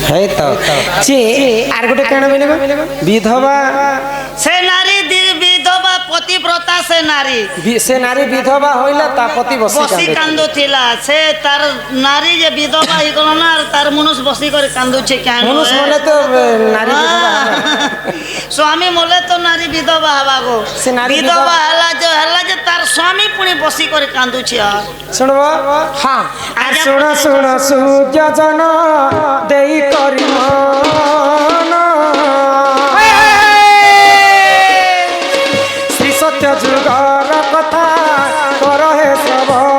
है तो चे आर गोटे काण बोले विधवा से नारी विधवा पतिव्रता से नारी विधवा होइला ता पति बसी कांदु थिला से तार नारी जे विधवा ही गलो ना तार मनुष्य बसी कर कांदु छे क्या मनुष्य मोले तो नारी विधवा स्वामी मोले तो नारी विधवा हवा गो से नारी विधवा हला जे तार स्वामी पुणी बसी कर कांदु छे सुनबो हां सुन सुन सूर्य जन देई करी मन श्री सत्य जुगर कथा कर हे श्रवण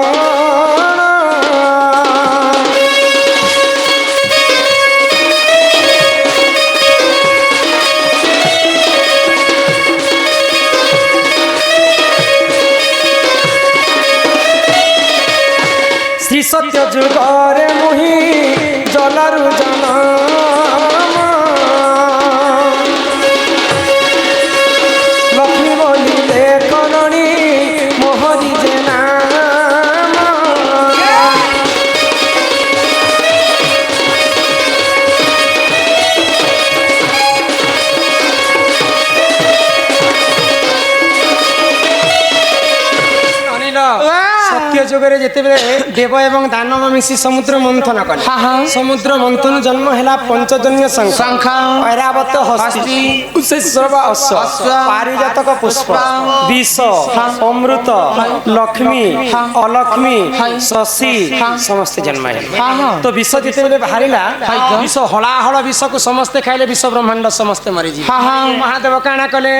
श्री सत्य जुगरे मुहि जलरु जनम लक्ष्मी बोलिले कननी मोहरी जे नाम अनिल सत्य जुगरे जेते देव एवं दानव मिसी समुद्र मंथन कले समुद्र मंथन जन्म हैला पंचजन्य शंख ऐरावत हस्ती उषेश्वर अश्व पारिजातक पुष्प विष अमृत लक्ष्मी अलक्ष्मी शशि समस्त जन्म है तो विष जेते बाहरिला विष हलाहल विष को समस्ते खाइले विश्व ब्रह्मांड समस्ते मरी जी महादेव काना कले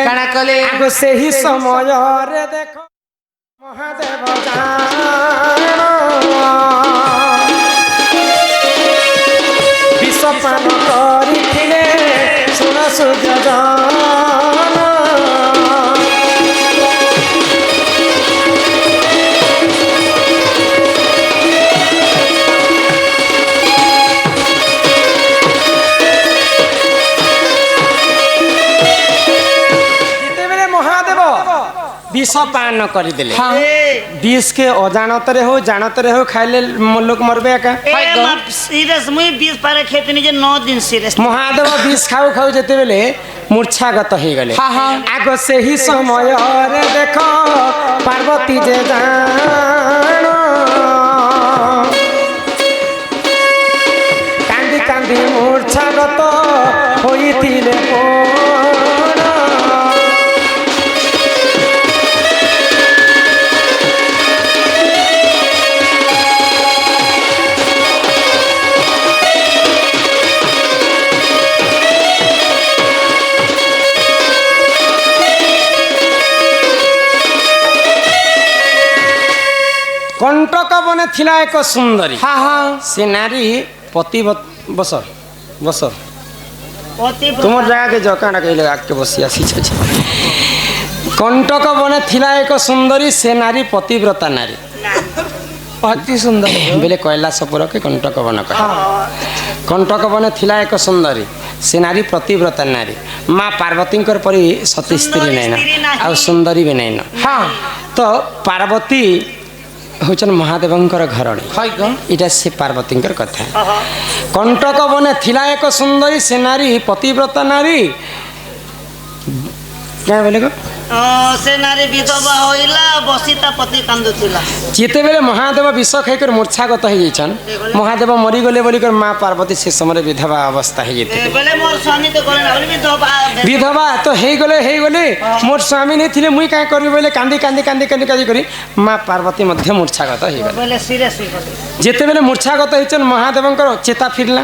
आगो से ही समय रे देखो महादेव विषपान करिथिले सुन सूर्य विष पान कर दिले विष के अजाणत हो जानत हो खाइले लोक मरबे का सीरियस मुई 20 पारे खेत निजे 9 दिन सीरियस महादेव विष खाऊ खाऊ जेते बेले मूर्छागत हो गले आगो से ही समय रे देखो पार्वती जे जान कांदी कांदी मूर्छागत होइतिले कंटक बने थिला एक सुंदरी से नारी पति बसर तुम जगह के जकाना कहले आके बसी आसी कंटक बने थिला एक सुंदरी से नारी पतिव्रता नारी अति सुंदर बेले कैलासपुर के कंटक बन कह कंटक बने थिला एक सुंदरी से नारी पतिव्रता नारी माँ पार्वती परी सती स्त्री नहीं आ सुंदरी भी नहीं तो पार्वती होचन महादेवंकर घरणी इटा से पार्वती कथा कंटक बने थिला एक सुंदरी से नारी पतिव्रता नारी क्या बोले को से नारी विधवा होइला बसीता पति कांदुथिला जेते बेले महादेव विष खाइकर मूर्छागत हो जाइछन महादेव मरी गले बोली कर मां पार्वती से समय विधवा अवस्था हो जेते बेले मोर स्वामी तो गले बोली विधवा तो हे गले मोर स्वामी नहीं थिले मुई काय करबी बोले कांदी करी मां पार्वती मध्य मूर्छागत हो गले बोले सीरियस जेते बेले मूर्छागत होइछन महादेवंकर चेता फिरला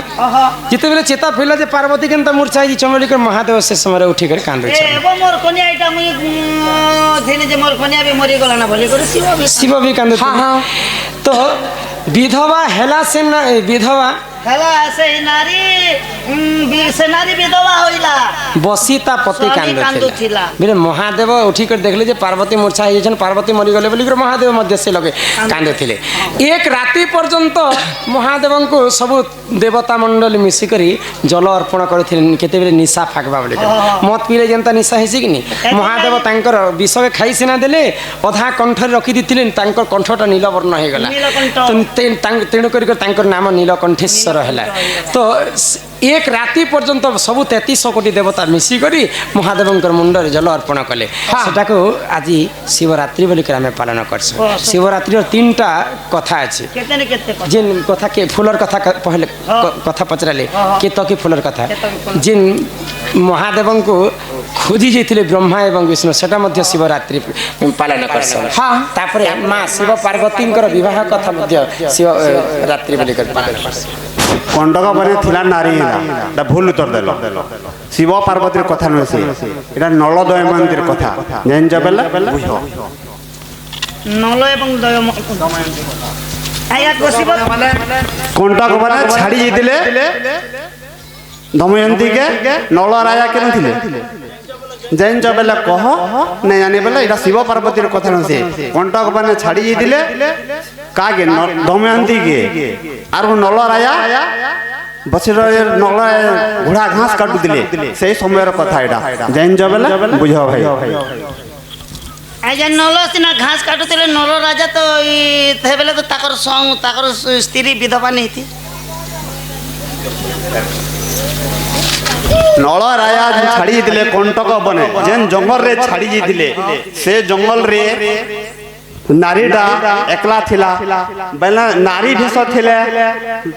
जेते बेले चेता फिरला जे पार्वती केनता मूर्छा ही चमली कर महादेव से समय उठी कर कांदे छ एबो मोर कन्या आइटा मुई धेने जे मोर कन्या भी मरी गला ना बोली कर शिव भी कांदे तो विधवा हेला से विधवा हेला से नारी विधवा होइला बसीता पति कांदुथिला बिरे महादेव उठी कर देखले जे पार्वती मूर्छा हो जन पार्वती मरी गले बोली कर महादेव मध्य से लगे कांदुथिले एक राति पर्यंत महादेव को सब देवता मंडल मिसी करी जल अर्पण करथिले केते बेले निशा फाकबा बोली मत पीले जनता निशा हेसी कि नी महादेव तांकर विष खाई सिना देले अधा कंठ रखी दिथिले तांकर कंठटा नीलवर्ण हे गला तेणु कर तांकर नाम नीलकंठेश्वर ଅଗ୍ରସର ହେଲା ତ ଏକ ରାତି ପର୍ଯ୍ୟନ୍ତ ସବୁ 33 କୋଟି ଦେବତା ମିଶିକରି ମହାଦେବଙ୍କର ମୁଣ୍ଡରେ ଜଳ ଅର୍ପଣ କଲେ ସେଟାକୁ ଆଜି ଶିବରାତ୍ରି ବୋଲିକରି ଆମେ ପାଳନ କରଛୁ ଶିବରାତ୍ରିର 3ଟା କଥା ଅଛି ଯେନ୍ କଥା କେ ଫୁଲର କଥା ପହଲେ କଥା ପଚରାଲେ କେତକୀ ଫୁଲର କଥା ଯେନ୍ ମହାଦେବଙ୍କୁ ଖୋଜି ଯାଇଥିଲେ ବ୍ରହ୍ମା ଏବଂ ବିଷ୍ଣୁ ସେଟା ମଧ୍ୟ ଶିବରାତ୍ରି ପାଳନ କରସନ୍ ତାପରେ ମା ଶିବ ପାର୍ବତୀଙ୍କର ବିବାହ କଥା ମଧ୍ୟ ଶିବରାତ୍ରି ବୋଲିକରି ପାଳନ କରସନ୍ କଣ୍ଡକ ବନେ ଥିଲା ନାରୀ এটা ভুল উত্তর দেল শিব পার্বতীর কথা নয় সে এটা নল দময়ন্তীর কথা জানিছ বেলা বুঝ নল এবং কণ্টক বনে ছাড়ি যাইতিলে দময়ন্তী কে নল রাজা কেন ଥିଲେ জানিছ বেলা কহ না জানি বেলা এটা শিব পার্বতীর কথা নয় সে কণ্টক বনে ছাড়ি যাইতিলে কাকে দময়ন্তী কে আর নল রাজা বছর নল ঘোড়া ঘাস কাটুলে সেই সময়ের কথা এটা জানিছ বেলা বুঝ ভাই আজ নল সিনা ঘাস কাটুলে নল রাজা তো বেলে তো তাকর তাকর স্ত্রী বিধবা নেই নল রাজা ছাড়ি যাইতিলে কণ্টক বনে যেন জঙ্গল রে ছাড়ি যাইতিলে সে জঙ্গল রে নারীটা একলা থিলা বেলা নারী ভেষ থিলে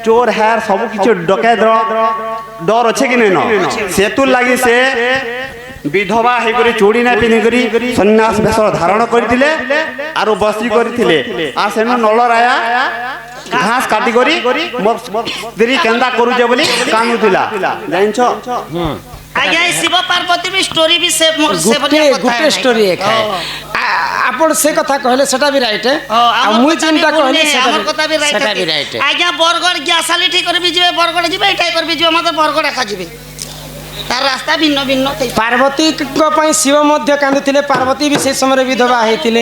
চোর হ্যার সবু কিছু ডকায়ত ডর আছে কি নেন সেতুর লাগি সে বিধবা হইকরি চুড়ি না পিঁধিকরি সন্ন্যাস বেশ ধারণ করিলে আর বসি করিলে আর সেন নল রাজা ঘাস কাটি করি মোর স্ত্রী কেন্দা করুছে বলি কান্দুলা জানিছ আজ্ঞা শিব পার্বতীর স্টোরি বি সে গোটে স্টোরি এখানে আপন সে কথা কহিলে সেটা বি রাইট আর মুই চিন্তা কহিলে সেটা বি রাইট আজ্ঞা বরগড় গ্যাসালি ঠিক করবি যাবে বরগড় যাবে এটাই করবি যাবে আমাদের বরগড় একা যাবে তার রাস্তা ভিন্ন ভিন্ন পার্বতী শিব মধ্য কান্দুলে পার্বতী বি সেই সময় বিধবা হয়েছিল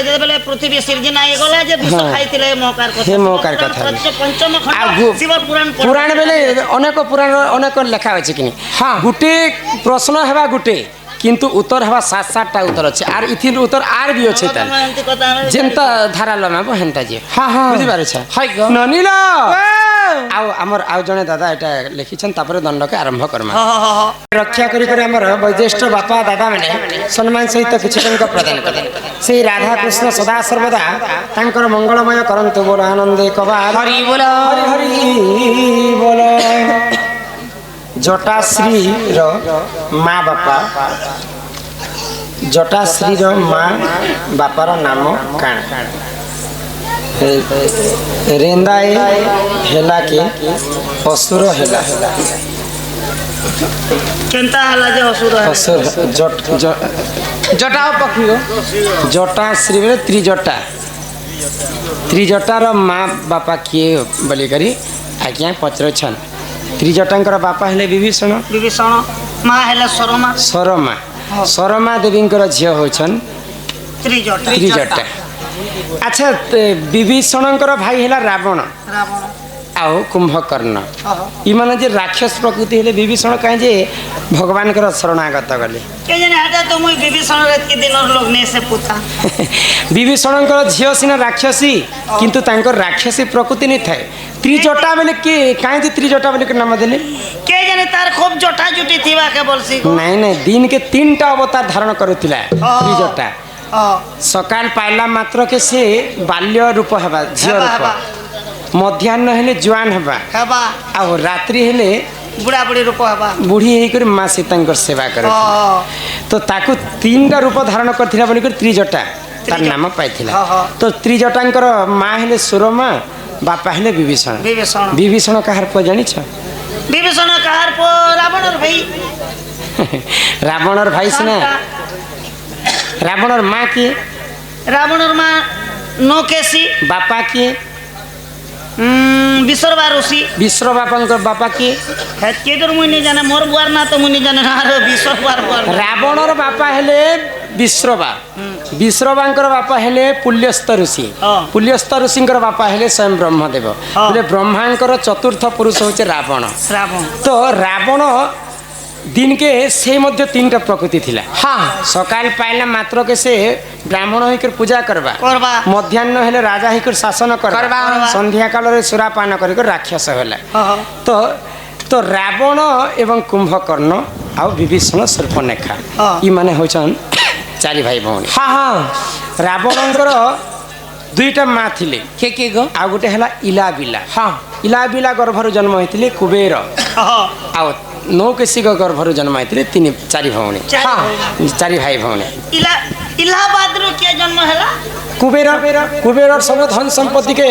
যেতবে পৃথিবী সৃজনা এগলা যে বিষ খাইলে মৌকার কথা হে মৌকার কথা পঞ্চম খণ্ড শিব পুরাণ পুরাণ বেলে অনেক পুরাণ অনেক লেখা আছে কিনি হ্যাঁ গোটে প্রশ্ন হেবা গোটে কিন্তু উত্তর হওয়া 7-7টা উত্তর আছে আর ইথির উত্তর আর বি আছে তার যেনতা ধারা লমাবো হেনতা যে হ্যাঁ হ্যাঁ বুঝি পারছ হাই গো ননিল আও আমার আও জনে দাদা এটা লিখিছেন তারপরে দণ্ডকে আরম্ভ করমা রক্ষা করি করে আমার বয়োজ্যেষ্ঠ বাপা দাদা মানে সম্মান সহিত কিছু টঙ্ক প্রদান করেন সেই রাধা কৃষ্ণ সদা সর্বদা তাঙ্কর মঙ্গলময় করন্তু বল আনন্দে কবা হরি বল হরি হরি বল জটাশ্রীর মা বাপা জটাশ্রীর মা বাপার নাম কাণ রেন্দাଏ ହେଲା କି ଅସୁର ହେଲା କେନ୍ତା ହେଲା ଯେ ଅସୁର ଜଟା ପକ୍ଷୀ ଜଟାଶ୍ରୀ ବେଲେ ତ୍ରିଜଟାର ମା ବାପା କିଏ ବୋଲିକରି ଆଜ୍ଞା ପଚାରୁଛନ୍ ତ୍ରିଜଟାଙ୍କର ବାପା ହେଲେ ବିଭୀଷଣ ମା ହେଲେ ସରମା ଦେବୀଙ୍କର ଝିଅ ହଉଛନ୍ ତ୍ରିଜଟା আচ্ছা বিভীষণଙ୍କର ভাই ହେଲା রাবণ ଆଉ କୁମ୍ଭକର୍ଣ୍ଣ ଇମାନେ ଯେ ରାକ୍ଷସ ପ୍ରକୃତି ହେଲେ ବିଭୀଷଣ କାହିଁ ଯେ ଭଗବାନଙ୍କର ଶରଣାଗତ ଗଲେ ବିଭୀଷଣଙ୍କର ଝିଅ ସିନା ରାକ୍ଷସୀ କିନ୍ତୁ ତାଙ୍କର ରାକ୍ଷସୀ ପ୍ରକୃତି ନି ଥାଏ ତ୍ରିଜଟା ବେଲେ କିଏ କାହିଁ ତ୍ରିଜଟା ବେଲେ ନାମ ଦେଲେ কে জানে তার খুব জটা জুটি থিবা কে বলছি নাই নাই দিনকে 3টা অবতার ধারণ করুଥିଲା ত্রিজটা সকাল পাইলা মাত্রকে সে বাল্য রূপ হেবা ঝিও রূপ মধ্যাহ্ন হেলে জোয়ান হেবা আর রাত্রি হেলে বুড়া বুড়ি রূপ হেবা বুড়ি হইকরি মা সীতাঙ্কর সেবা করে তো তাকে 3টা রূপ ধারণ করছিলা বলি ত্রিজটা তার নাম পাইছিলা তো ত্রিজটাঙ্কর মা হেলে সুরমা বাপা হেলে বিভীষণ বিভীষণ কাহার পো জানিছ বিভীষণ কাহার পো রাবণর ভাই রাবণর ভাই সিনা রাবণর মা কি রাবণর মা নকেশী বাপা কি বিশ্বরবা ঋষি বিশ্বর বাপাঙ্কর বাপা কি কেটর মুই নি জানে মোর বুয়ার না তো মুই নি জানে আর বিশ্বরবার রাবণর বাপা হেলে বিশ্বরবা বিশ্বরবাঙ্কর বাপা হেলে পুল্যস্ত ঋষি পুল্যস্ত ঋষিঙ্কর বাপা হেলে স্বয়ং ব্রহ্মদেব বলে ব্রহ্মাঙ্কর চতুর্থ পুরুষ হচ্ছে রাবণ তো রাবণ দিনকে সেই মধ্যে তিনটা প্রকৃতি ଥିଲା হ্যাঁ সকাল পাইলা মাত্র কে সে ব্রাহ্মণ হইকর পূজা করবা করবা ମଧ୍ୟାହ୍ନ ହେଲେ ରାଜା ହେଇକର ଶାସନ କରବା। କରବା ସନ୍ଧ୍ୟା କାଳରେ ସୁରାପାନ କରିକର ରାକ୍ଷସ ହେଲା ହଁ। ତ ତ ରାବଣ ଏବଂ କୁମ୍ଭକର୍ଣ୍ଣ ଆଉ ବିଭୀଷଣ ସୂର୍ପନେଖା ହଁ। ଇମାନେ ହଉଛନ୍ ଚାରି ଭାଇ ଭଉଣୀ ହଁ ହଁ ରାବଣଙ୍କର ଦୁଇଟା ମା ଥିଲେ କିଏ ଗো ଆଉ ଗୋଟେ ହେଲା ଇଲାବିଲା ହଁ ଇଲାବିଲା ଗର୍ଭରୁ ଜନ୍ମ ହେଇଥିଲେ କୁବେର ଆଉ ନୌକେଶିକ ଗର୍ଭରୁ ଜନ୍ମ ହେଇଥିଲେ ଚାରି ଭଉଣୀ ଚାରି ଭାଇ ଭଉଣୀ ଇଲାହାବାଦରୁ କିଏ ଜନ୍ମ ହେଲା କୁବେର ସବୁ ଧନ ସମ୍ପତ୍ତିକେ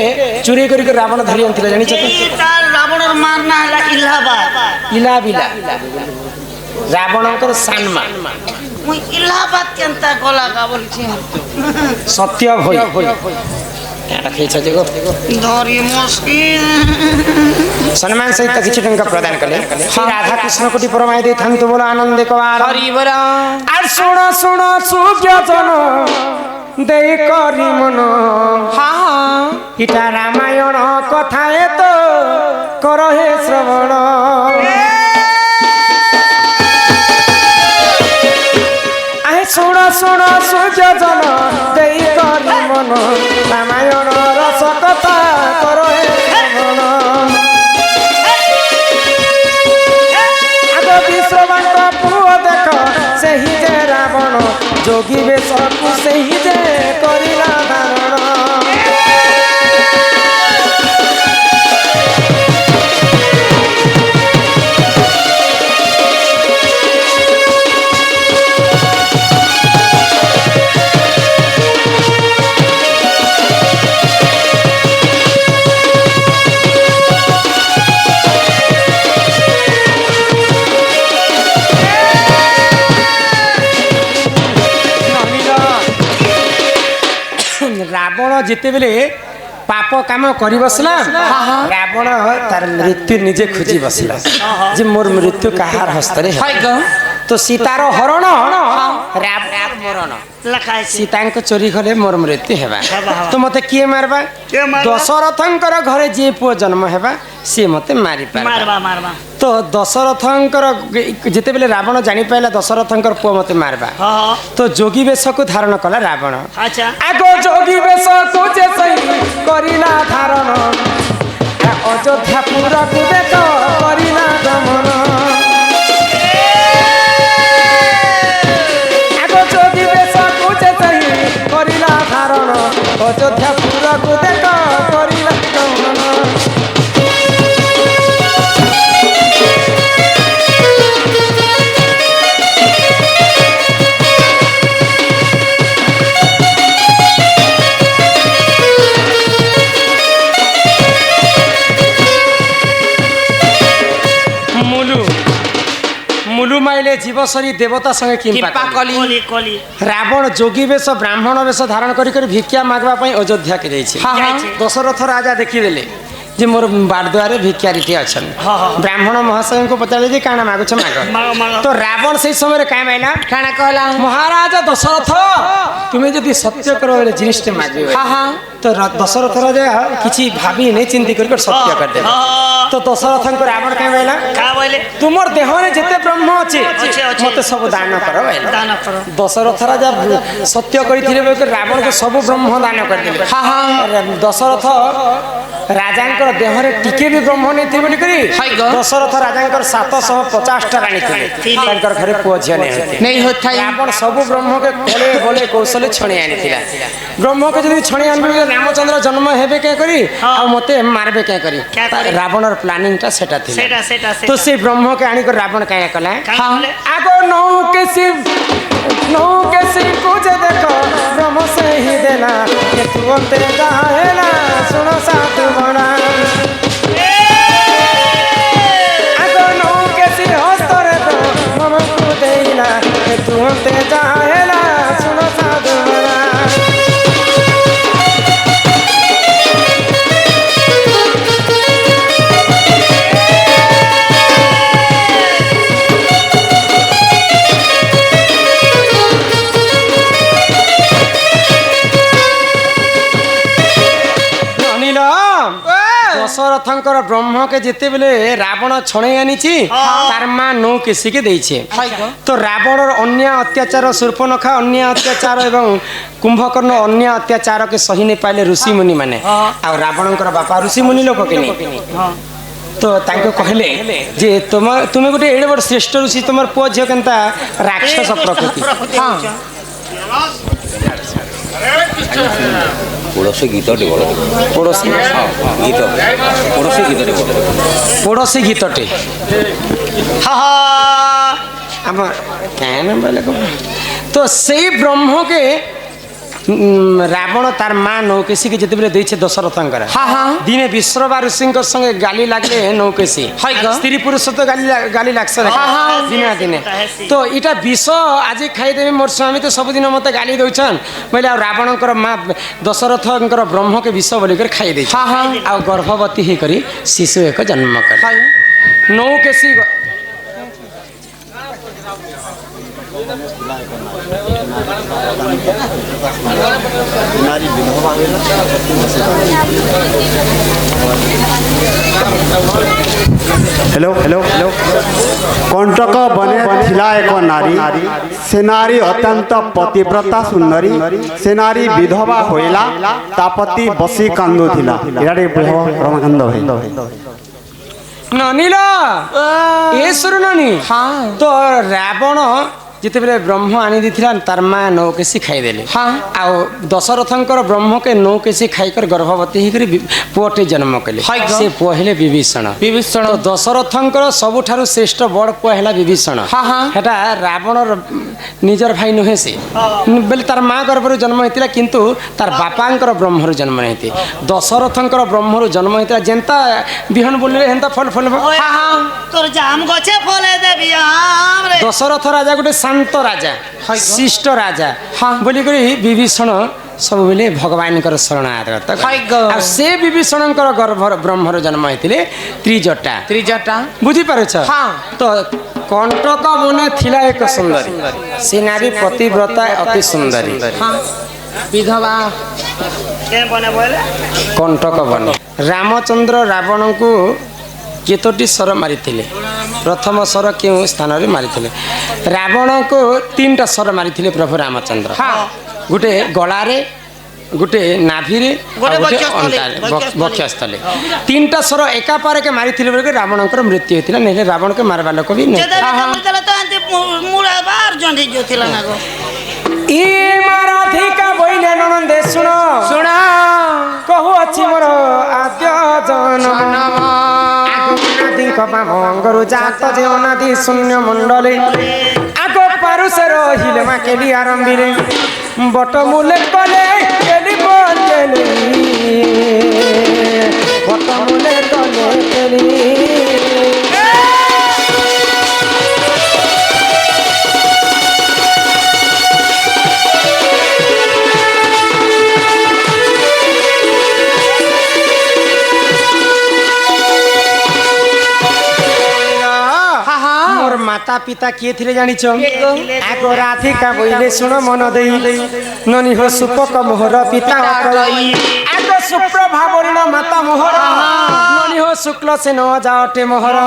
ଚୁରି କରିକି ରାବଣ ଧରି ଆଣିଥିଲେ ଜାଣିଛ ତାର ରାବଣର ମାର ନା ହେଲା ଇଲାହାବାଦ ଇଲାବିଲା ରାବଣଙ୍କର ସାନମା ମୁଁ ଇଲାହାବାଦ କେନ୍ତା ଗଲା କା ବୋଲଛି ସତ୍ୟ ଭୋଇ ଏଟା ଖେଇଛ ଯେ ଗো ଧରି ମୁସ୍କିଲ ସମ୍ମାନ ସହିତ କିଛି ଟଙ୍କା ପ୍ରଦାନ କଲେ ରାଧା କୃଷ୍ଣ କୋଟି ପରମାଇ ଦେଇଥାନ୍ତୁ ବୋଲ ଆନନ୍ଦ କବାର ହରି ବର আর শোনো শোনো সুজ্ঞজন দেই করি মন হ্যাঁ হ্যাঁ ইটা রামায়ণ কথা এত করহে শ্রবণ আহে শোনো শোনো সুজ্ঞজন দেই করি মন রামায়ণ রস কথা করহে শ্রবণ আগ বিশ্ববাঙ্ক পুଅ দেখ ସେହି ଯେ ରାବଣ ଯୋଗୀ ବେଶକୁ ସେହି ଯେ କରିଲା ଧାରଣ ରାବଣ ଯେତେବେଳେ ପାପ କାମ କରି ବସିଲା ରାବଣ ତାର ମୃତ୍ୟୁ ନିଜେ ଖୋଜି ବସିଲା ଯେ ମୋର ମୃତ୍ୟୁ କାହାର ହସ୍ତରେ ହେବ? হয় গো ତ ସୀତାର ହରଣ ରାବଣର ମରଣ ଲେଖା ଅଛି ସୀତାଙ୍କ ଚୋରି କଲେ ମୋର ମୃତ୍ୟୁ ହେବା ତ ମତେ କିଏ ମାରବା କିଏ ମାରବା? ଦଶରଥଙ୍କର ଘରେ ଯିଏ ପୁଅ ଜନ୍ମ ହେବା ସିଏ ମତେ ମାରିପାରିବା ମାରବା ମାରବା ତ ଦଶରଥଙ୍କର ଯେତେବେଳେ ରାବଣ ଜାଣିପାରିଲା ଦଶରଥଙ୍କର ପୁଅ ମତେ ମାରବା ହଁ ତ ଯୋଗୀ ବେଶକୁ ଧାରଣ କଲା ରାବଣ ଆଚ୍ଛା ଆଗ ଯୋଗୀ ବେଶକୁ ଯେ ସେଇ କରିଲା ଧାରଣ ଅଯୋଧ୍ୟା ପୁରକୁ ଦେଖ କରିଲା ଦମନ ଆଗ ଯୋଗୀ ବେଶକୁ ଯେ ସେଇ କରିଲା ଧାରଣ ଅଯୋଧ୍ୟା ପୁରକୁ ଦେଖ କରିଲା ଦମନ মুলু মাইলে জীবসরী দেবতা সঙ্গে কিম্পা কিম্পা কলি। কলি কলি কলি রাবণ যোগী বেশ ব্রাহ্মণ বেশ ধারণ করি করে ভিক্ষা মাগবা অযোধ্যাকে যাইছে হ্যাঁ, হ্যাঁ। দশরথ রাজা দেখিদেলে যে মোর বারদুয়ারে ভিক্ষারীটি অছন হ্যাঁ, হ্যাঁ। ব্রাহ্মণ মহাশয়ଙ୍କୁ পচারে যে কাଣା মাগুছ মাগ মাগ মাগ তো রাবণ সেই সময় কাঁ মাইলা কাଣା কহলা মহারাজ দশরথ তুমি যদি সত্য করো বলে জিনিসটা মাগবে হ্যাঁ হ্যাঁ তো দশরথ রাজা কিছু ভাবি নেই চিন্তি করি সত্য করে তো দশরথଙ୍କୁ রাবণ কাঁ মাইলা কা বলে ତୁମର ଦେହରେ ଯେତେ ବ୍ରହ୍ମ ଅଛି ଅଛି, ଅଛି। ମତେ ସବୁ ଦାନ କର ଭାଇନା। ଦାନ କର ଦଶରଥ ରାଜା ସତ୍ୟ କରିଥିଲେ ବୋଲି ରାବଣକୁ ସବୁ ବ୍ରହ୍ମ ଦାନ କରିଦେଲେ ଦଶରଥ ରାଜାଙ୍କର ଦେହରେ ଟିକେ ବି ବ୍ରହ୍ମ ନେଇଥିଲେ ବୋଲି କରି ହାଇ ଗୋ। ଦଶରଥ ରାଜାଙ୍କର 750ଟା ରାଣୀ ଥିଲେ ତାଙ୍କର ଘରେ ପୁଅ ଝିଅ ନେଇ ନେଇ ହୋଇଥାଏ ରାବଣ ସବୁ ବ୍ରହ୍ମକେ କୋଲେ ବୋଲେ କୌଶଳେ ଛଣି ଆଣିଥିଲା ବ୍ରହ୍ମକେ ଯଦି ଛଣି ଆଣିବେ ରାମଚନ୍ଦ୍ର ଜନ୍ମ ହେବେ କେ କରି ଆଉ ମତେ ମାରବେ କେ କରି କ୍ୟା କରି? ରାବଣର ପ୍ଲାନିଂଟା ସେଟା ଥିଲା সেটা সেটা তো সেটা সেই ব্রহ্মকে আনি করে রাবণ কায়া কলা কাঁ বলে? আগ নৌকে কুজে দেখো ব্রহ্ম সে হি দেলা কে তুমতে গাহেলা শুনো সাত বনা আগ নৌকে হস্তরে তো ব্রহ্মকু দেইলা কে তুমতে গাহেলা শুনো সাত বনা দশরথঙ্কর ব্রহ্মকে যেতেবেলে রাবণ ছড়াই আনিছি তার মা নৌকেশীকে দিয়েছে তো রাবণর অন্যায় অত্যাচার শূর্পণখা অন্যায় অত্যাচার এবং কুম্ভকর্ণ অন্যায় অত্যাচারকে সহি নি পাইলে ঋষিমুনি মানে আর রাবণଙ୍କର বাপা ঋষিমুনি লোক কিনি তো তাকে কহিলে যে তুমি গোটে এড়ে বড় শ্রেষ্ঠ ঋষি তোমার পুଅ ঝিଅ কেনতা রাক্ষস প্রকৃতি ପଡ଼ୋଶୀ ଗୀତଟି ବଡ଼ ପଡ଼ୋଶୀ ଗୀତ ପଡ଼ୋଶୀ ଗୀତଟି ବଡ଼ ପଡ଼ୋଶୀ ଗୀତଟେ আমার কেন বলে তো সেই ব্রহ্মকে রাবণ তার মা নৌকেশীকে যেতেবেলে দিয়েছে দশরথঙ্কর দিনে বিশ্ববা ঋষিঙ্ক সঙ্গে গালি লাগলে নৌকেশী স্ত্রী পুরুষ তো গালি লাগছে দিনে দিনে তো এটা বিষ আজ খাইদেবি মোর স্বামী তো সবুদিন মতো গালি দৌছন বলে আর রাবণঙ্কর মা দশরথঙ্কর ব্রহ্মকে বিষ বলিকি খাই ଦେଇছে ଆଉ ଗର୍ଭବତୀ ହେଇକରି ଶିଶୁ ଏକ ଜନ୍ମ କଲେ ନୌକେଶୀ हेलो हेलो हेलो कंटक बने थिला एक नारी से नारी अत्यंत पतिव्रता सुंदरी से नारी विधवा होइला तापति बसी कांदु थिला इराडे रमाकांद भाई ननील ए सुर ननी तो रावण যেতেবেলে ব্রহ্ম আনি দিয়েছিল তার মা নৌকেশী খাইদেলে আউ দশরথঙ্কর ব্রহ্মকে নৌকেশী খাইকর গর্ভবতী হইকরি পুଅଟେ জন্ম কলে সে পুଅ হেলে বিভীষণ তো দশরথঙ্কর ସବୁଠାରୁ শ্রেষ্ঠ বড় পুଅ হেলা বিভীষণ সেটা রাবণর নিজর ভাই নুহে সে বলে তার মা গর্ভରୁ জন্ম হয়েছিল কিন্তু তার বাপাঙ্কর ব্রহ্মରୁ জন্ম হয়েছে দশরথঙ্কর ব্রহ্মରୁ জন্ম হয়েছিল যেন্তা বিহন বলিলে হেন্তা ফল ফল তোর জাম গছে ফলে দেবি আম রে দশরথ রাজা গোটে শান্ত রাজা শিষ্ট রাজা বলিকি বিভীষণ ସବୁବେଳେ ଭଗବାନଙ୍କର ଶରଣାଗତ ଆଉ ସେ ବିଭୀଷଣଙ୍କର ଗର୍ଭର ବ୍ରହ୍ମର ଜନ୍ମ ହେଇଥିଲେ ତ୍ରିଜଟା ବୁଝିପାରୁଛ ତ କଣ୍ଟକ ବନେ ଥିଲା ଏକ ସୁନ୍ଦରୀ ସେ ନାରୀ ପତିବ୍ରତା ଅତି ସୁନ୍ଦରୀ ବିଧବା କଣ୍ଟକ ବନେ ରାମଚନ୍ଦ୍ର ରାବଣଙ୍କୁ କେତୋଟି ସର ମାରିଥିଲେ ପ୍ରଥମ ସର କେଉଁ ସ୍ଥାନରେ ମାରିଥିଲେ ରାବଣଙ୍କୁ 3ଟା ସର ମାରିଥିଲେ ପ୍ରଭୁ ରାମଚନ୍ଦ୍ର ଗୋଟେ ଗଳାରେ ଗୋଟେ ନାଭିରେ ଗୋଟେ ଅଣ୍ଟାରେ ବକ୍ଷସ୍ଥଳେ 3ଟା ସର ଏକାପାରକେ ମାରିଥିଲେ ବୋଲି ରାବଣଙ୍କର ମୃତ୍ୟୁ ହେଇଥିଲା ନହେଲେ ରାବଣকে ମାରବା ଲୋକ ବି ନାହିଁ ଇ ମାରାଧିକା ବଇଲେ ନନ୍ଦେ ଶୁଣ ଶୁଣ କହୁ ଅଛି ମୋର ଆଦ୍ୟ ଜନ୍ମ ଅନାଦିଙ୍କ ବାମଙ୍ଗରୁ ଜାତ ଯେ ଅନାଦି ଶୂନ୍ୟ ମଣ୍ଡଳେ ଆଗ ପାରୁଷ ରହିଲେ ମା କେଲି ଆରମ୍ଭିରେ ବଟ ମୂଲେ କଲେ କେଲି ବଞ୍ଚେଲି ବଟ ମୂଲେ କଲେ କେଲି माता पिता किए थे जानिछ आगो राधिका बोले सुन मन दे ननी हो सुपक मोहर पिता आगो सुप्रभा वर्ण माता मोहर ननी हो शुक्ल से न जाटे मोहर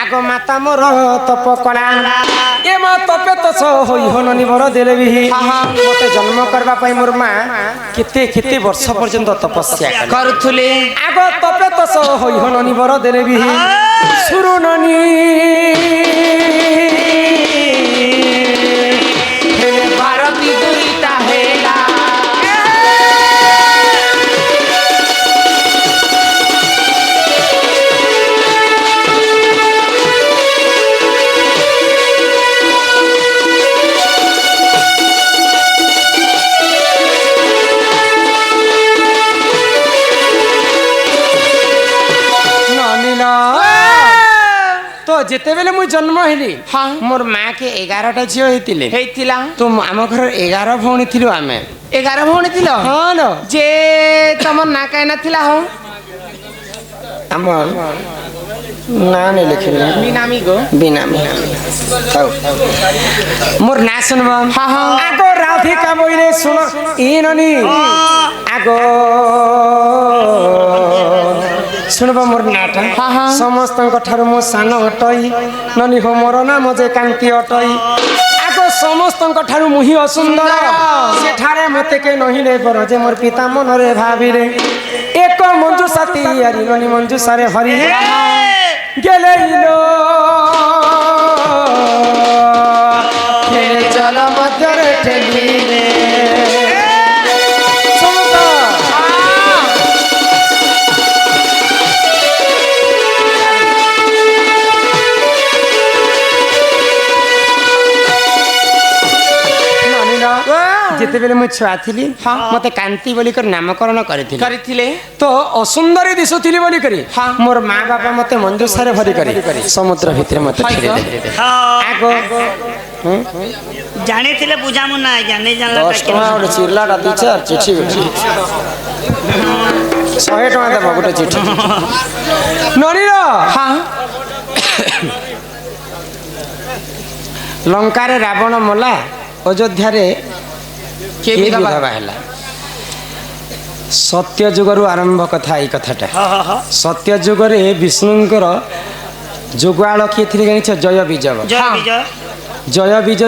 आगो माता मोर तप कला ए मा तपे तो सो होई हो ननी बर देले भी मते जन्म करबा पई मोर मा केते केते वर्ष पर्यंत तपस्या करूथले आगो तपे तो सो होई हो ननी बर देले भी सुरु ननी भारती दुईटा हेला যেতে বেলে মুই জন্ম হইলি মোর মা কে 11টা ঝিও হইতিলা তো আম ঘর 11 ভৌণী থিলু আমি 11 ভৌণী থিল হ্যাঁ লো যে তোমার না কাই না থিলা হো আমার না নে লিখিলে বিনামি গো বিনামি তাও মোর না শুনব আগো রাধিকা বইলে শুনো ইননি আগো ଶୁଣିବ ମୋର ନାଁଟା ସମସ୍ତଙ୍କ ଠାରୁ ମୁଁ ସାନ ଅଟଇ ନନି ହୋ ମୋର ନାମ ଯେ କାନ୍ତି ଅଟଇ ଆଗ ସମସ୍ତଙ୍କ ଠାରୁ ମୁହିଁ ଅସୁନ୍ଦର ସେଠାରେ ମତେ କେ ନହିଲେ ବର ଯେ ମୋର ପିତା ମନରେ ଭାବିରେ ଏକ ମଞ୍ଜୁ ସାଥୀ ଆରି ନନି ମଞ୍ଜୁ ସାରେ ହରି ଗେଲେଇଲୋ ଜଳ ମଧ୍ୟରେ ଠେଲିଲେ যেতবে মু ছুয়া থিলি মতে কান্তি বলি করে নামকরণ করিলে তো অসুন্দরী দিশুলি বলি করে মোর মা বাপা মতে মঞ্জুসারে ভরি করে সমুদ্র ভিতরে মতে আগ জানিলে বুঝামু না জানি জানলা 10 টাকা গোটে চিরলাটা দিছে আর চিঠি 100 টাকা দেব গোটে চিঠি ননির লঙ্কারে রাবণ মলা অযোধ্যারে কে বিধবা হেলা সত্য যুগরু আরম্ভ কথা এই কথাটা সত্য যুগরে বিষ্ণুঙ্কর যুগাଳ কিଏ ଥିଲେ ଜାଣିଛ ଜୟ ବିଜୟ ଜୟ ବିଜୟ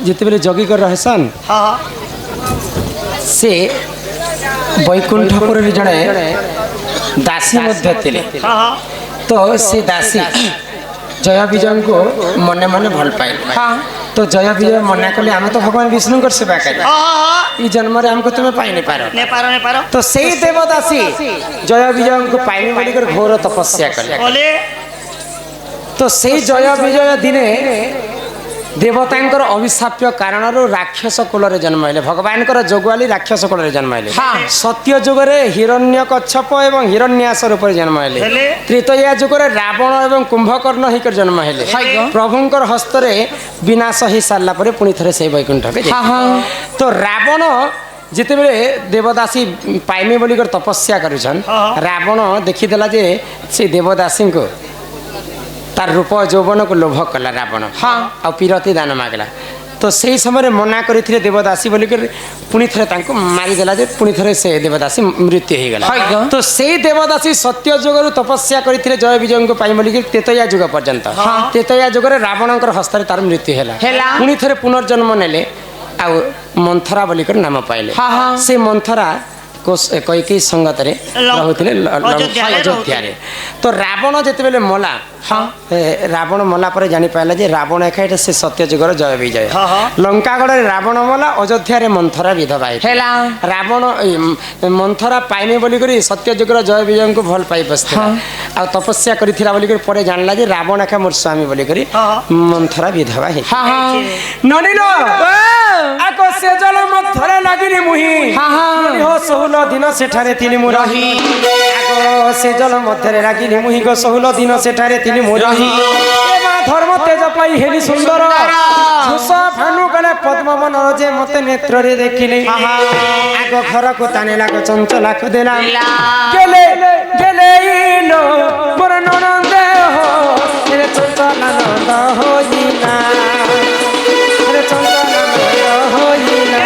ଯେତେବେଳେ ଜଗି କରି ରହେସନ୍ ସେ ବୈକୁଣ୍ଠପୁରରେ ଜଣେ ଦାସୀ ମଧ୍ୟ ଥିଲେ ତ ସେ ଦାସୀ ଜୟ ବିଜୟଙ୍କୁ ମନେ ମନେ ଭଲ ପାଇଲେ তো জয় বিজয় মনা কলে আমি তো ভগবান বিষ্ণুঙ্কর সেবা করি এই জন্মরে আমাকে তুমি পাই নেপার তো সেই দেবদাসী জয় বিজয়ଙ୍କୁ পাইনি বলি করে ঘোর তপস্যা কলে তো সেই জয় বিজয় দিনে দেবতাঙ্কর অভিশাপ্য কারণରୁ রাক্ষস কুলরে জন্ম হলে ভগবানଙ୍କର যোগালী রাক্ষস কুলরে জন্ম হলে সত্য যুগরে হিরণ্যকচ্ছপ এবং হিরণ্যাস রূপে জন্ম হলে ত্রেতয়া যুগরে রাবণ এবং কুম্ভকর্ণ হইকর জন্ম হলে প্রভুঙ্কর হস্তরে বিনাশ হই সারলা পরে পুনি থরে সেই বৈকুণ্ঠকে তো রাবণ যেতবে দেবদাসী পাইমি বলি করে তপস্যা করুছন রাবণ দেখিদেলা যে সেই দেবদাসীଙ୍କୁ তার রূপ যৌবনକୁ লোভ কলা রাবণ আর পিরতি দান মাগলা তো সেই সময় মনা করে দেবদাসী বলি করে পুনি থরে তাঁকু মারিদেলা যে পুনি থরে সে দেবদাসী মৃত্যু হয়ে গলা তো সেই দেবদাসী সত্য যুগরু তপস্যা করে জয় বিজয়ଙ୍କୁ পাই বলি তেতয়া যুগ পর্যন্ত তেতয়া যুগরে রাবণঙ্কর হস্তরে তার মৃত্যু হেলা পুনি থরে পুনর্জন্ম নেলে আউ মন্থরা বলি করে নাম পাইলে সেই মন্থরা কইকেই সঙ্গতরে রহুଥିଲେ অযোধ্যারে তো রাবণ যেতবেলে মলা রাবণ মলা পরে জানি পাইলা যে রাবণ একা এটা সে সত্য যুগর জয় বিজয় লঙ্কাগড়ে রাবণ মলা অযোধ্যারে মন্থরা বিধবা হেলা রাবণ মন্থরা পাইনি বলি করে সত্য যুগর জয় বিজয়ଙ୍କୁ ভাল পাই বসଥିଲା আর তপস্যা করিଥିଲା বলি করে পরে জানলা যে রাবণ একা মোর স্বামী বলি করে মন্থরা বিধবা হে ননিল আকো সে জল মধ্যরে লাগিনি মুহি হো 16 দিন সেঠারে তিনি মু রহি আকো সে জল মধ্যরে লাগিনি মুহি গো 16 দিন সেঠারে তিনি মু রহি মা ধর্ম তেজ পাই হেলি সুন্দর ঘোষ ভানু গলে পদ্ম মনোর যে মতে নেত্রে দেখিলি আগ ঘরকু তানে লাগ চঞ্চলা খুদেলা গেলে গেলে ইলো মোর ননন্দ হো রে চঞ্চলা নন্দ হইনা রে চঞ্চলা নন্দ হইনা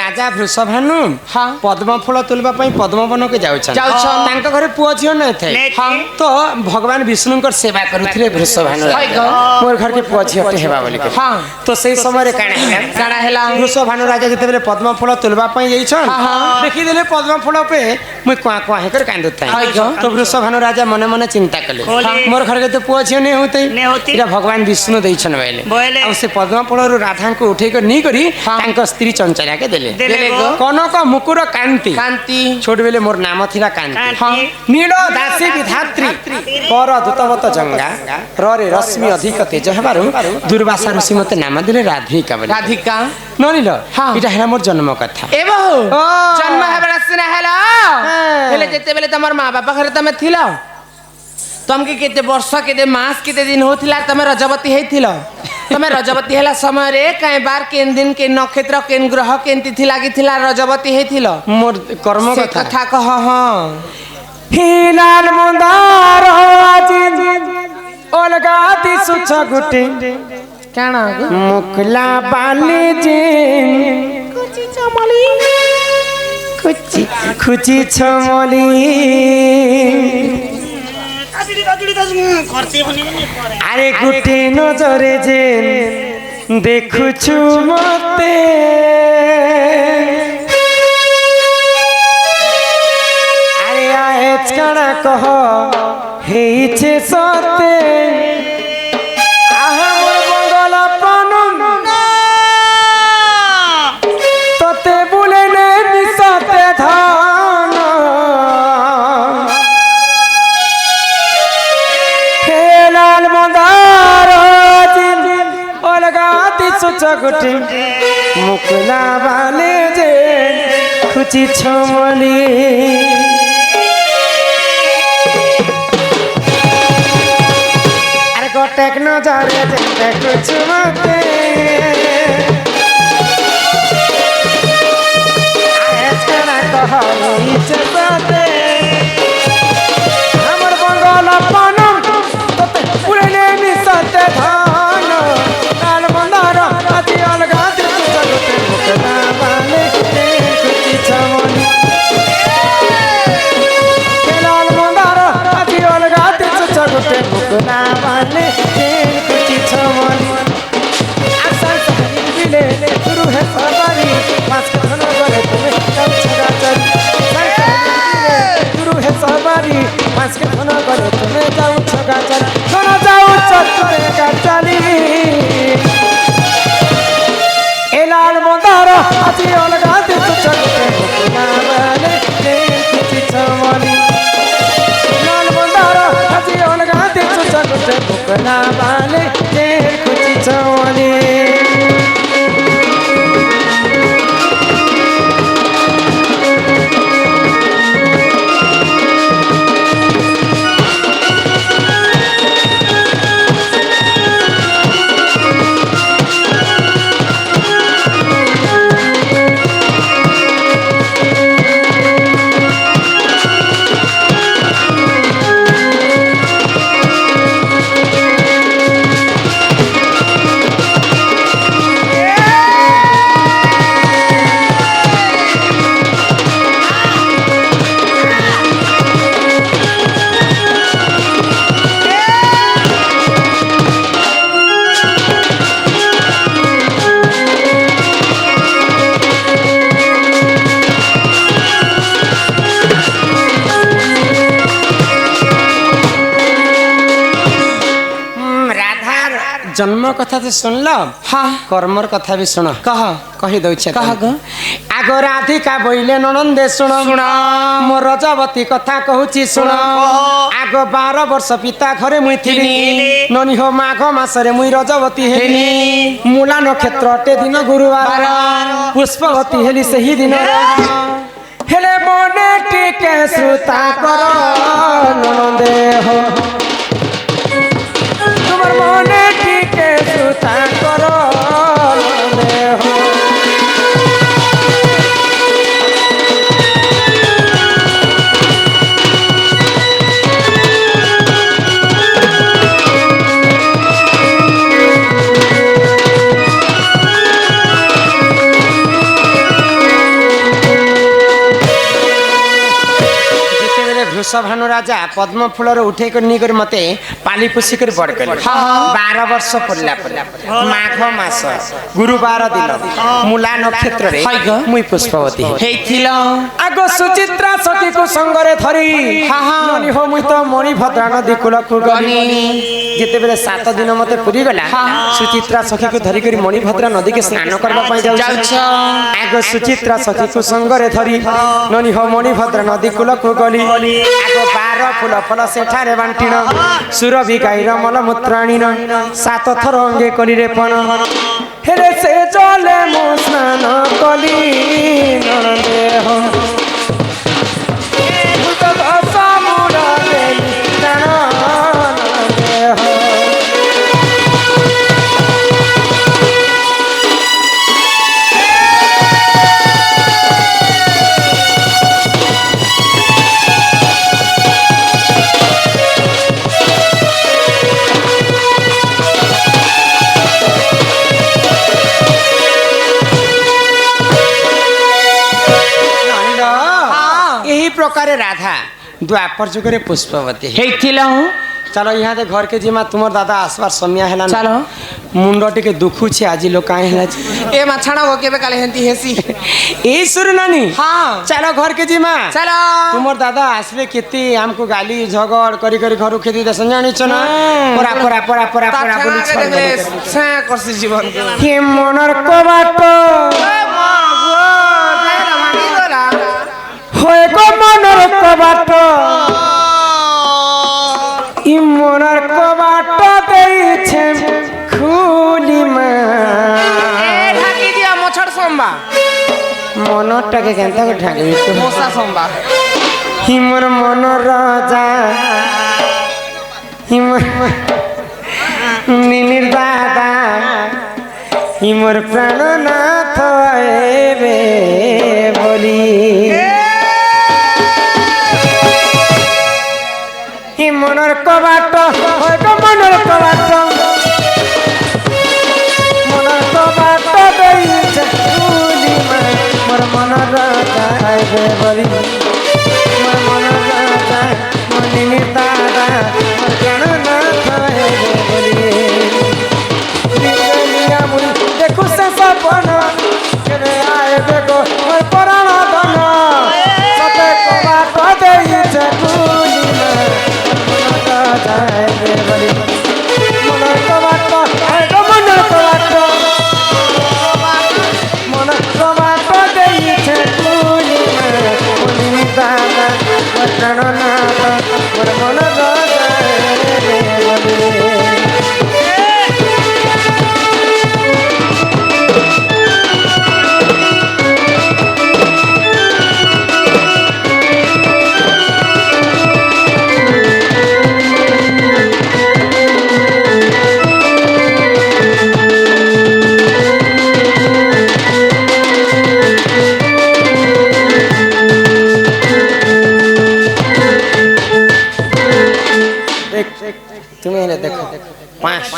রাজা বৃষভানু পদ্ম ফুল তুলবা পদ্মবনকে যাচ্ছেন তাঙ্ক ঘরে পুଅ ঝিও নাই থাকে তো ভগবান বিষ্ণুঙ্কর সেবা করুଥିଲେ বৃষভানু মোর ঘরকে পুଅ ঝিওটে হেবা বলি তো সেই সময় কাଣା হেলা বৃষভানু রাজা যেতবে পদ্ম ফুল তুলবা যাইছন দেখিদেলে পদ্ম ফুল পে মুই কুয়া কুয়া হেকর কান্দুথাই তো বৃষভানু রাজা মনে মনে চিন্তা কলে মোর ঘরকে তো পুଅ ঝিও নেই হতে এটা ভগবান বিষ্ণু দেইছন বলে আর সে পদ্ম ফুলরু রাধাଙ୍କୁ উঠেই করি নি করি তাঙ্ক স্ত্রী চঞ্চলাকে দেলে কনক মুকুর কান্তি কান্তি ছোট বেলে মোর নাম থিলা কান্তি নীল দাসী বিধাত্রী পর দূতবত জঙ্গা রে রশ্মি অধিক তেজ হেবারু দুর্বাসা ঋষি মতে নাম দিলে রাধিকা বলে রাধিকা ননিল এটা হেলা মোর জন্ম কথা এ বহু জন্ম হেবার আসিনা হেলা হেলে যেতে বেলে তোমার মা বাপা ঘরে তুমি থিলা ତମକେ କେତେ ବର୍ଷ କେତେ ମାସ କେତେ ଦିନ ହଉଥିଲା ତମେ ରଜବତୀ ହେଇଥିଲ ତମେ ରଜବତୀ ହେଲା ସମୟରେ କାଇଁ ବାର କେନ୍ ଦିନ କେନ୍ ନକ୍ଷତ୍ର କେନ୍ ଗ୍ରହ କେନ୍ ତିଥି ଲାଗିଥିଲା ରଜବତୀ ହେଇଥିଲ মোর কর্ম ସେ কথা କଥା କହ ହଁ হিলাল মন্দার আজি অলগা দিশুছ গুটি କାଣ মুকলা বালি যে খুচি খুচি ছমলি আরে গুটি নজরে যে দেখুছু মতে আরে আজ কানা কহ হেইছে সতে আহা মোর বঙ্গল প্রণম তোতে বলে নে নিসতে ধন হে লাল মন্দার অলগা দিশু চগুটি মুকলা বালে যে খুচি ছমলি আরে গোটেক নজরে যে দেখুছু মতে আজ কানা কহ হইছে সতে আমার বঙ্গল প্রণম তোতে পুরেনে মিশতে ধন লাল মন্দার আজি অলগা দিশু চগুটি মুকলা বালে যে খুচি ছমলি লাল মন্দার আজি অলগা দিশু চগুটি মুকলা বালে যে খুচি ছমলি আসান সাহানি বিলে শুরু হে সবারি মাছ খানো গলে তুমি যাও ছগা চল শুরু হে সবারি মাছ খানো গলে তুমি যাও ছগা চল শোনা যাও চলে গাছালি এ লাল মন্দার আজি অলগা দিশু চগুটি মুকলা বালে যে খুচি ছমলি লাল মন্দার আজি অলগা দিশু চগুটি মুকলা বালে যে খুচি ছমলি জন্ম কথা তো শুনল হ্যাঁ কর্মর কথা বি শুণ কহ কহি দউছে কহ গো আগ রাধিকা বইলে ননন্দে শুণ শুণ মো রজবতী কথা কহুছি শুণ আগ 12 বর্ষ পিতা ঘরে মুই থিলি ননি হো মাঘ মাসরে মুই রজবতী হেলি মূলা নক্ষত্র অটে দিন গুরুবার পুষ্পবতী হেলি সেই দিন হেলে মনে টিকে শ্রুতা কর ননন্দে হো তোমার মনে টিকে শ্রুতা কর ননন্দে হো वृषभानु राजा पद्म फूलर उठे कर नी कर मते पाली पोसी कर बड़ कर 12 वर्ष पड़ला माघ मास गुरुवार दिन मूला नक्षत्र रे मुई पुष्पवती हेथिल आगो सुचित्रा सखी को संगरे धरी ननी हो मुई तो मणिभद्रा नदी कूल को गली जेते बेले 7 दिन मते पुरी गला सुचित्रा सखी को धरी करी मणिभद्रा नदी के स्नान करबा पई जाउछ आगो सुचित्रा सखी को संगरे धरी ननी हो मणिभद्रा नदी कूल को गली आगो 12 फूल फल सेठारे बांटिण सुरभि गाईर मल मूत्राणीन 7 थर अंगे कली रे पण हेरे से जले मो स्नान कली ननदे हो भूत दशा मुड़ा देली प्राण যুগরে রাধা দ্বাপর যুগরে পুষ্পবতী ହେଇଥିଲ চলো ইহাদে ঘরকে জিমা তোমার দাদা আসবার সময় হেলা না। ଚାଲ মুন্ড টিকে দুখুছে আজি লোক কাই হেলা ଏ ମାଛାଣ କେବେ କାଳେ ହେନ୍ତି ହେସି এই সুর নানি ହଁ চলো ঘরকে জিমা ଚାଲ তোমার দাদা আসলে কেতে আমকু গালি ঝগড় করি করি ঘরু খেদি দেন জানিছ না পরা পরা পরা পরা ତା পরা বলি ଠେଙ୍ଗାକେ ଦେଖିଲେ ସେ କରସି ଜୀବନ হে মনর কবাট হয়ে গো মনর কবাট ই মনর কবাট দেইছে খুলি মা ঢাকি দিয়া মছড় সম্বা মনটাকে কেনতা করে ঢাকবি তো মশা সম্বা হিমর মন রাজা হিমর নিনির দাদা হিমর প্রাণনাথ রে বলি হিমনের কবাট হয়তো মনের কবাট মনের কবাট দেইছে খুলি মা মোর মনের রাজা রে বলি মোর মনের রাজা মোর নিনির দাদা মোর প্রাণনাথ রে বলি দেখো সে সপন কেনে আয় দেখো মোর পরাণ ধন সতে কবাট দেইছে খুলি মা মনের রাজা রে বলি মনের কবাট হয়তো মনের কবাট মনের কবাট দেইছে খুলি মা মোর নিনির দাদা মোর প্রাণনাথ মোর মনের রাজা রে বলি তুমি এনে দেখো 5